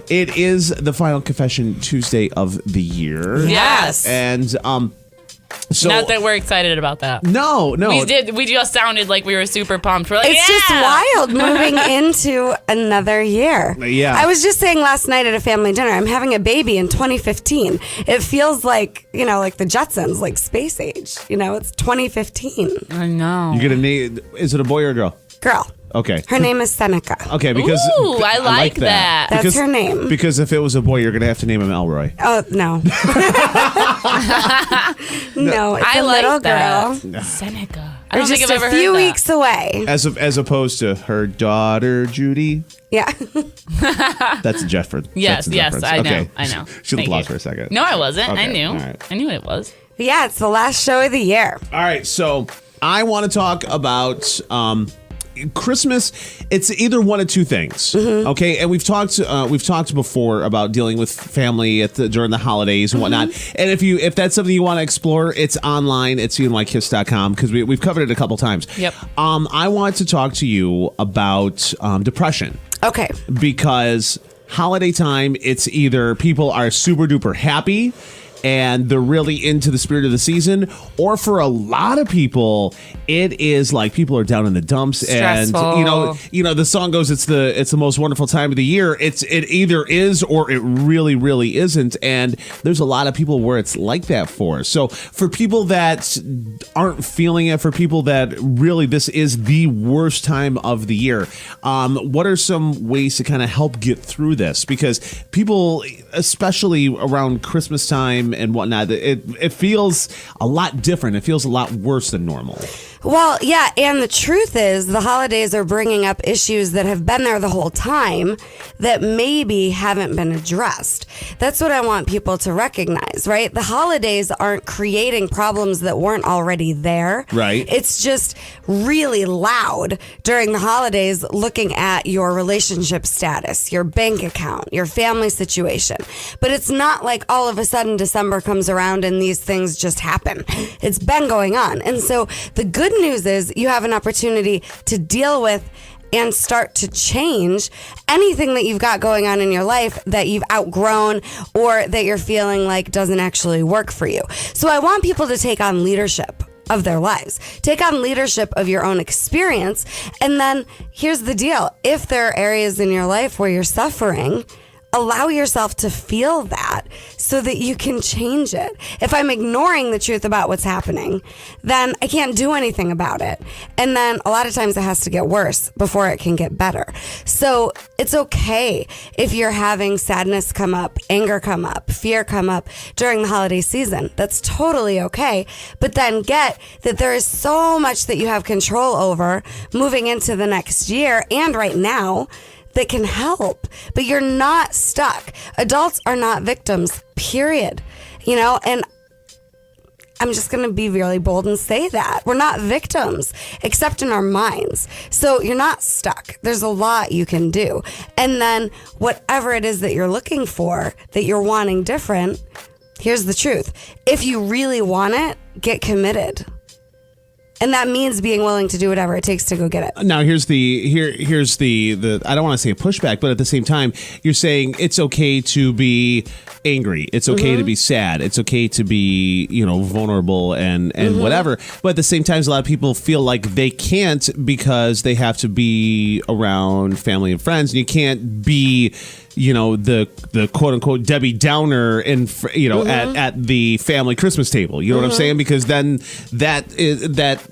It is the final confession Tuesday of the year. Yes. And so not that we're excited about that. No. We just sounded like we were super pumped. We're like, It's just wild moving into another year. Yeah. I was just saying last night at a family dinner, I'm having a baby in 2015. It feels like, like the Jetsons, like space age. It's 2015. I know. You get a name. Is it a boy or a girl? Girl. Okay. Her name is Seneca. Okay, because Ooh, I like that. That's her name. Because if it was a boy, you're going to have to name him Elroy. Oh, no. No, it's I a like little that. girl. Seneca. I They're don't think just I've ever a few heard that. weeks away. As opposed to her daughter, Judy. Yeah. That's Jefford. Yes, That's a yes, reference. I know. Okay. I know. She looked Thank lost you. for a second. No, I wasn't. I Okay, knew. all right. I knew what it was. Yeah, it's the last show of the year. All right, so I want to talk about Christmas. It's either one of two things, okay? And we've talked before about dealing with family during the holidays and whatnot. And if that's something you want to explore, it's online. It's unlikekiss.com because we've covered it a couple times. Yep. I want to talk to you about depression. Okay. Because holiday time, it's either people are super duper happy and they're really into the spirit of the season, or for a lot of people, it is like people are down in the dumps. Stressful. And the song goes, it's the most wonderful time of the year. It either is or it really, really isn't. And there's a lot of people where it's like that for. So for people that aren't feeling it, for people that really this is the worst time of the year, what are some ways to kind of help get through this? Because people, especially around Christmas time and whatnot, it feels a lot different. It feels a lot worse than normal. Well, yeah, and the truth is the holidays are bringing up issues that have been there the whole time that maybe haven't been addressed. That's what I want people to recognize, right? The holidays aren't creating problems that weren't already there. Right. It's just really loud during the holidays looking at your relationship status, your bank account, your family situation. But it's not like all of a sudden December comes around and these things just happen. It's been going on. And so the good news is you have an opportunity to deal with and start to change anything that you've got going on in your life that you've outgrown or that you're feeling like doesn't actually work for you. So I want people to take on leadership of their lives. Take on leadership of your own experience. And then here's the deal. If there are areas in your life where you're suffering, allow yourself to feel that so that you can change it. If I'm ignoring the truth about what's happening, then I can't do anything about it. And then a lot of times it has to get worse before it can get better. So it's okay if you're having sadness come up, anger come up, fear come up during the holiday season. That's totally okay. But then get that there is so much that you have control over moving into the next year and right now that can help, but you're not stuck. Adults are not victims, period. And I'm just going to be really bold and say that. We're not victims, except in our minds. So you're not stuck. There's a lot you can do. And then whatever it is that you're looking for, that you're wanting different, here's the truth. If you really want it, get committed. And that means being willing to do whatever it takes to go get it. Now, here's the I don't want to say a pushback, but at the same time, you're saying it's okay to be angry. It's okay to be sad. It's okay to be, vulnerable and whatever. But at the same time, a lot of people feel like they can't because they have to be around family and friends. And you can't be, the quote unquote Debbie Downer at the family Christmas table. You know what I'm saying? Because then that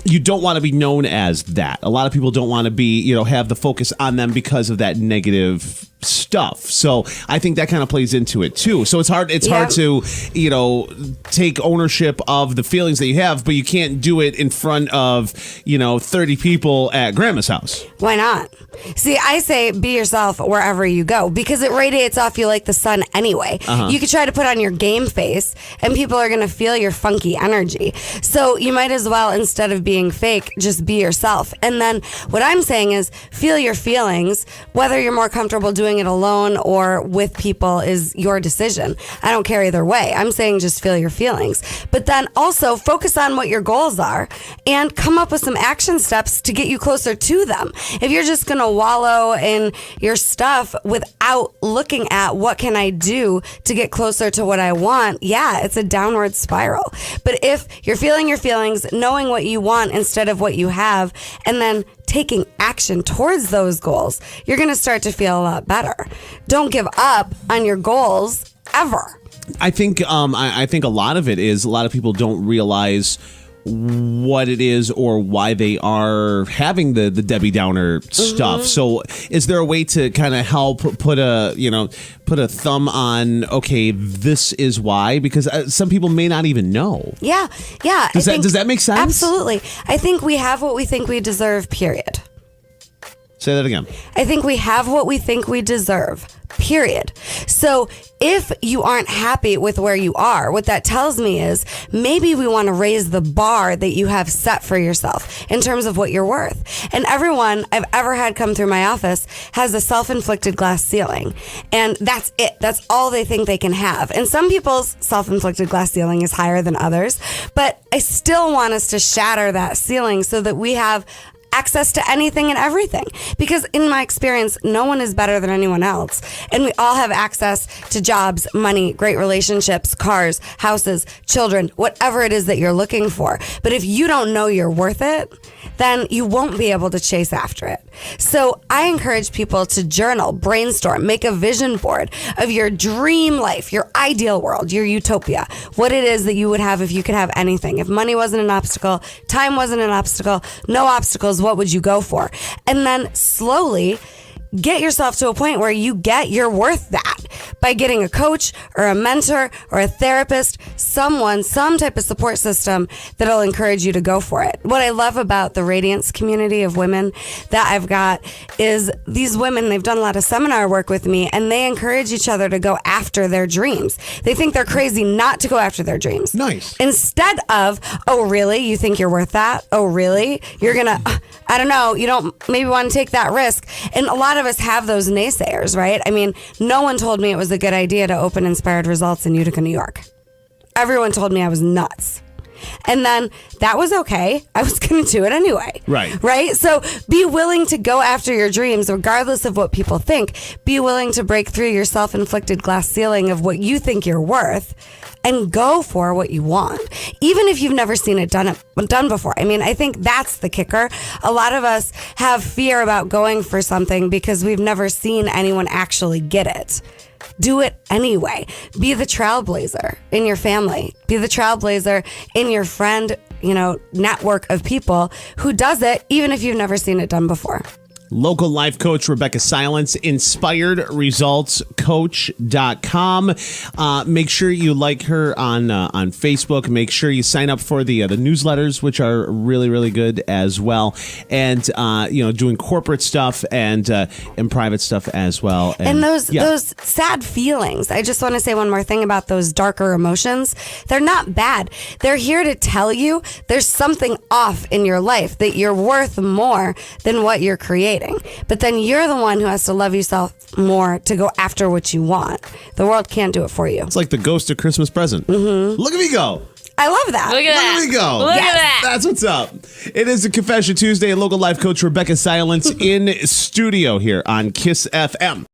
you don't want to be known as that. A lot of people don't want to be, have the focus on them because of that negative stuff. So I think that kind of plays into it too. So it's hard to, take ownership of the feelings that you have, but you can't do it in front of, 30 people at grandma's house. Why not? See, I say be yourself wherever you go because it radiates off you like the sun anyway. You could try to put on your game face and people are going to feel your funky energy. So you might as well, instead of being fake, just be yourself. And then what I'm saying is feel your feelings, whether you're more comfortable doing doing it alone or with people is your decision. I don't care either way. I'm saying just feel your feelings. But then also focus on what your goals are and come up with some action steps to get you closer to them. If you're just going to wallow in your stuff without looking at what can I do to get closer to what I want, yeah, it's a downward spiral. But if you're feeling your feelings, knowing what you want instead of what you have, and then taking action towards those goals, you're going to start to feel a lot better. Don't give up on your goals ever. I think I think a lot of it is a lot of people don't realize what it is or why they are having the Debbie Downer stuff. So is there a way to kind of help put a thumb on, okay, this is why? Because some people may not even know. Yeah. Does that make sense? Absolutely. I think we have what we think we deserve, period. Say that again. I think we have what we think we deserve, period. So if you aren't happy with where you are, what that tells me is maybe we want to raise the bar that you have set for yourself in terms of what you're worth. And everyone I've ever had come through my office has a self-inflicted glass ceiling. And that's it. That's all they think they can have. And some people's self-inflicted glass ceiling is higher than others. But I still want us to shatter that ceiling so that we have access to anything and everything. Because in my experience, no one is better than anyone else. And we all have access to jobs, money, great relationships, cars, houses, children, whatever it is that you're looking for. But if you don't know you're worth it, then you won't be able to chase after it. So I encourage people to journal, brainstorm, make a vision board of your dream life, your ideal world, your utopia, what it is that you would have if you could have anything. If money wasn't an obstacle, time wasn't an obstacle, no obstacles, what would you go for? And then slowly get yourself to a point where you're worth that by getting a coach or a mentor or a therapist, some type of support system that'll encourage you to go for it. What I love about the Radiance community of women that I've got is these women, they've done a lot of seminar work with me and they encourage each other to go after their dreams. They think they're crazy not to go after their dreams. Nice. Instead of, oh, really? You think you're worth that? Oh, really? You're going to, I don't know, you don't maybe want to take that risk. And a lot of us have those naysayers, right? I mean, no one told me it was a good idea to open Inspired Results in Utica, New York. Everyone told me I was nuts. And then that was okay. I was going to do it anyway. Right? So be willing to go after your dreams, regardless of what people think. Be willing to break through your self-inflicted glass ceiling of what you think you're worth and go for what you want, even if you've never seen it done before. I mean, I think that's the kicker. A lot of us have fear about going for something because we've never seen anyone actually get it. Do it anyway. Be the trailblazer in your family. Be the trailblazer in your friend, network of people who does it, even if you've never seen it done before. Local life coach Rebecca Silence, inspiredresultscoach.com. Make sure you like her on Facebook. Make sure you sign up for the newsletters, which are really, really good as well. And doing corporate stuff and private stuff as well. And those sad feelings. I just want to say one more thing about those darker emotions. They're not bad. They're here to tell you there's something off in your life, that you're worth more than what you're creating. But then you're the one who has to love yourself more to go after what you want. The world can't do it for you. It's like the ghost of Christmas present. Mm-hmm. Look at me go. I love that. Look at that. Look at me go. Look at that. That's what's up. It is a Confession Tuesday. Local life coach Rebecca Silence in studio here on KISS FM.